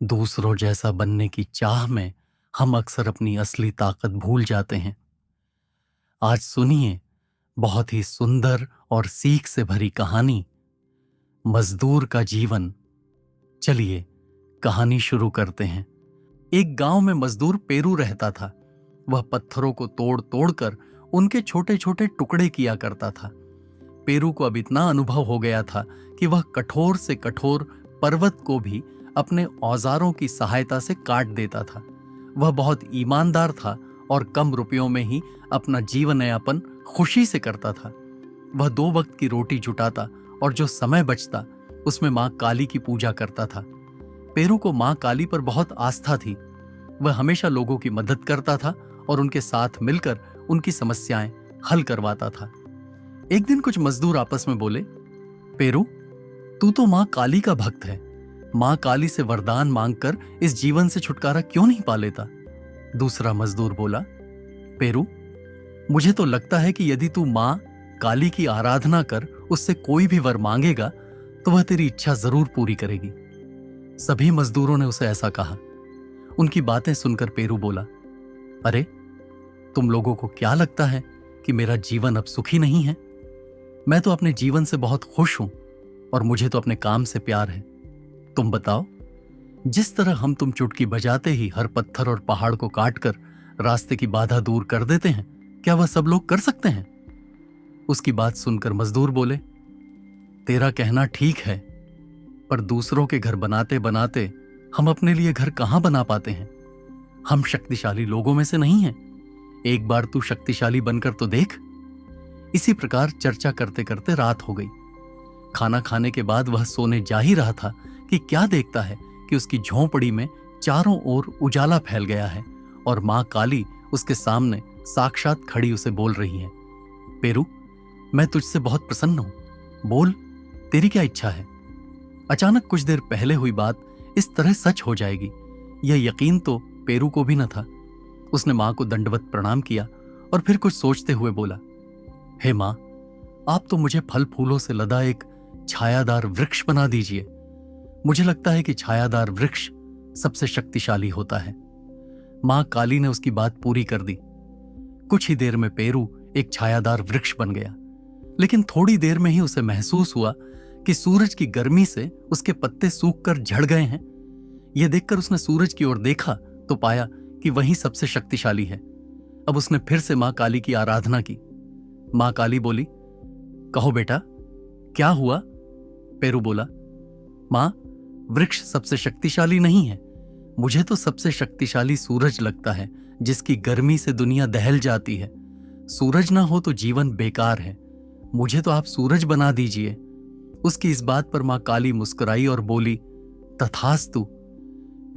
दूसरों जैसा बनने की चाह में हम अक्सर अपनी असली ताकत भूल जाते हैं। आज सुनिए बहुत ही सुंदर और सीख से भरी कहानी, मजदूर का जीवन। चलिए कहानी शुरू करते हैं। एक गांव में मजदूर पेरू रहता था। वह पत्थरों को तोड़ तोड़कर उनके छोटे छोटे टुकड़े किया करता था। पेरू को अब इतना अनुभव हो गया था कि वह कठोर से कठोर पर्वत को भी अपने औजारों की सहायता से काट देता था। वह बहुत ईमानदार था और कम रुपयों में ही अपना जीवन यापन खुशी से करता था। वह 2 वक्त की रोटी जुटाता और जो समय बचता उसमें मां काली की पूजा करता था। पेरू को मां काली पर बहुत आस्था थी। वह हमेशा लोगों की मदद करता था और उनके साथ मिलकर उनकी समस्याएं हल करवाता था। एक दिन कुछ मजदूर आपस में बोले, पेरू, तू तो मां काली का भक्त है। मां काली से वरदान मांगकर इस जीवन से छुटकारा क्यों नहीं पा लेता? दूसरा मजदूर बोला, पेरू, मुझे तो लगता है कि यदि तू मां काली की आराधना कर उससे कोई भी वर मांगेगा तो वह तेरी इच्छा जरूर पूरी करेगी। सभी मजदूरों ने उसे ऐसा कहा। उनकी बातें सुनकर पेरू बोला, अरे, तुम लोगों को क्या लगता है कि मेरा जीवन अब सुखी नहीं है? मैं तो अपने जीवन से बहुत खुश हूं और मुझे तो अपने काम से प्यार है। तुम बताओ, जिस तरह हम तुम चुटकी बजाते ही हर पत्थर और पहाड़ को काटकर रास्ते की बाधा दूर कर देते हैं, क्या वह सब लोग कर सकते हैं? उसकी बात सुनकर मजदूर बोले, तेरा कहना ठीक है, पर दूसरों के घर बनाते बनाते हम अपने लिए घर कहां बना पाते हैं? हम शक्तिशाली लोगों में से नहीं हैं। एक बार तू शक्तिशाली बनकर तो देख। इसी प्रकार चर्चा करते करते रात हो गई। खाना खाने के बाद वह सोने जा ही रहा था कि क्या देखता है कि उसकी झोंपड़ी में चारों ओर उजाला फैल गया है और मां काली उसके सामने साक्षात खड़ी उसे बोल रही है, पेरू, मैं तुझसे बहुत प्रसन्न हूं। बोल, तेरी क्या इच्छा है? अचानक कुछ देर पहले हुई बात इस तरह सच हो जाएगी, यह यकीन तो पेरू को भी न था। उसने मां को दंडवत प्रणाम किया और फिर कुछ सोचते हुए बोला, हे मां, आप तो मुझे फल फूलों से लदा एक छायादार वृक्ष बना दीजिए। मुझे लगता है कि छायादार वृक्ष सबसे शक्तिशाली होता है। मां काली ने उसकी बात पूरी कर दी। कुछ ही देर में पेरू एक छायादार वृक्ष बन गया, लेकिन थोड़ी देर में ही उसे महसूस हुआ कि सूरज की गर्मी से उसके पत्ते सूखकर झड़ गए हैं। यह देखकर उसने सूरज की ओर देखा तो पाया कि वही सबसे शक्तिशाली है। अब उसने फिर से मां काली की आराधना की। मां काली बोली, कहो बेटा, क्या हुआ? पेरू बोला, मां, वृक्ष सबसे शक्तिशाली नहीं है। मुझे तो सबसे शक्तिशाली सूरज लगता है, जिसकी गर्मी से दुनिया दहल जाती है। सूरज ना हो तो जीवन बेकार है। मुझे तो आप सूरज बना दीजिए। उसकी इस बात पर मां काली मुस्कुराई और बोली, तथास्तु।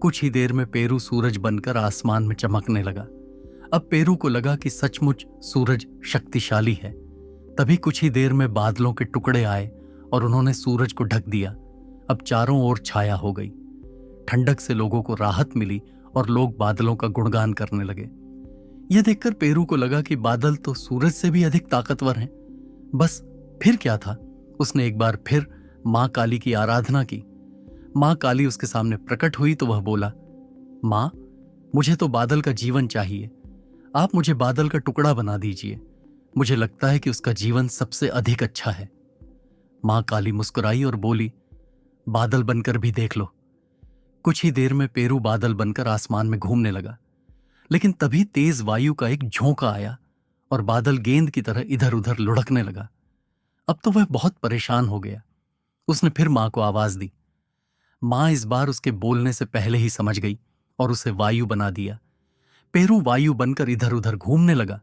कुछ ही देर में पेरू सूरज बनकर आसमान में चमकने लगा। अब पेरू को लगा कि सचमुच सूरज शक्तिशाली है। तभी कुछ ही देर में बादलों के टुकड़े आए और उन्होंने सूरज को ढक दिया। अब चारों ओर छाया हो गई। ठंडक से लोगों को राहत मिली और लोग बादलों का गुणगान करने लगे। यह देखकर पेरू को लगा कि बादल तो सूरज से भी अधिक ताकतवर हैं। बस फिर क्या था, उसने एक बार फिर मां काली की आराधना की। मां काली उसके सामने प्रकट हुई तो वह बोला, मां, मुझे तो बादल का जीवन चाहिए। आप मुझे बादल का टुकड़ा बना दीजिए। मुझे लगता है कि उसका जीवन सबसे अधिक अच्छा है। मां काली मुस्कुराई और बोली, बादल बनकर भी देख लो। कुछ ही देर में पेरू बादल बनकर आसमान में घूमने लगा, लेकिन तभी तेज वायु का एक झोंका आया और बादल गेंद की तरह इधर उधर लुढ़कने लगा। अब तो वह बहुत परेशान हो गया। उसने फिर मां को आवाज दी। मां इस बार उसके बोलने से पहले ही समझ गई और उसे वायु बना दिया। पेरू वायु बनकर इधर उधर घूमने लगा।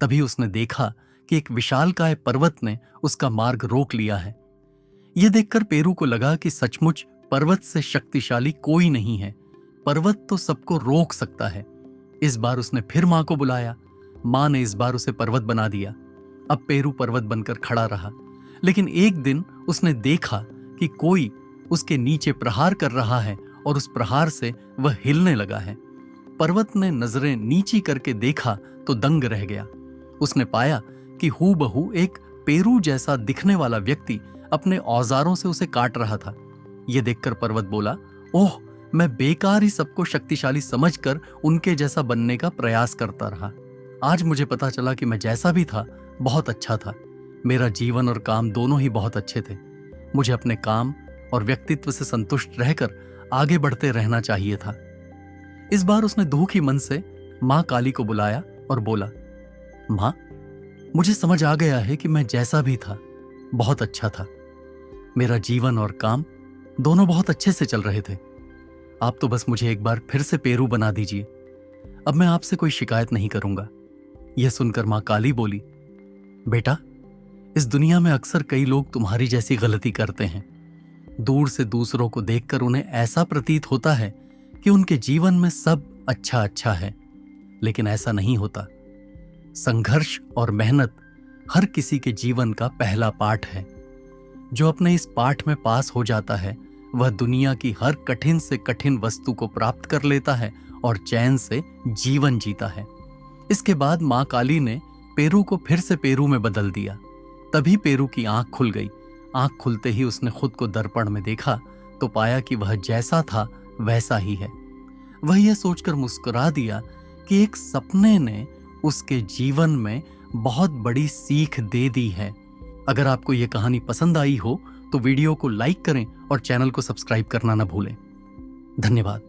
तभी उसने देखा कि एक विशालकाय पर्वत ने उसका मार्ग रोक लिया है। यह देखकर पेरू को लगा कि सचमुच पर्वत से शक्तिशाली कोई नहीं है। पर्वत तो सबको रोक सकता है। इस बार उसने फिर मां को बुलाया। मां ने इस बार उसे पर्वत बना दिया। अब पेरू पर्वत बनकर खड़ा रहा, लेकिन एक दिन उसने देखा कि कोई उसके नीचे प्रहार कर रहा है और उस प्रहार से वह हिलने लगा है। पर्वत ने नजरें नीची करके देखा तो दंग रह गया। उसने पाया कि हूबहू एक पेरू जैसा दिखने वाला व्यक्ति अपने औजारों से उसे काट रहा था। यह देखकर पर्वत बोला, ओह, मैं बेकार ही सबको शक्तिशाली समझकर उनके जैसा बनने का प्रयास करता रहा। आज मुझे पता चला कि मैं जैसा भी था बहुत अच्छा था। मेरा जीवन और काम दोनों ही बहुत अच्छे थे। मुझे अपने काम और व्यक्तित्व से संतुष्ट रहकर आगे बढ़ते रहना चाहिए था। इस बार उसने दुखी मन से मां काली को बुलाया और बोला, मां, मुझे समझ आ गया है कि मैं जैसा भी था बहुत अच्छा था। मेरा जीवन और काम दोनों बहुत अच्छे से चल रहे थे। आप तो बस मुझे एक बार फिर से पेरू बना दीजिए। अब मैं आपसे कोई शिकायत नहीं करूंगा। यह सुनकर मां काली बोली, बेटा, इस दुनिया में अक्सर कई लोग तुम्हारी जैसी गलती करते हैं। दूर से दूसरों को देखकर उन्हें ऐसा प्रतीत होता है कि उनके जीवन में सब अच्छा अच्छा है, लेकिन ऐसा नहीं होता। संघर्ष और मेहनत हर किसी के जीवन का पहला पाठ है। जो अपने इस पाठ में पास हो जाता है वह दुनिया की हर कठिन से कठिन वस्तु को प्राप्त कर लेता है और चैन से जीवन जीता है। इसके बाद मां काली ने पेरू को फिर से पेरू में बदल दिया। तभी पेरू की आंख खुल गई। आंख खुलते ही उसने खुद को दर्पण में देखा तो पाया कि वह जैसा था वैसा ही है। वह यह सोचकर मुस्कुरा दिया कि एक सपने ने उसके जीवन में बहुत बड़ी सीख दे दी है। अगर आपको यह कहानी पसंद आई हो तो वीडियो को लाइक करें और चैनल को सब्सक्राइब करना न भूलें। धन्यवाद।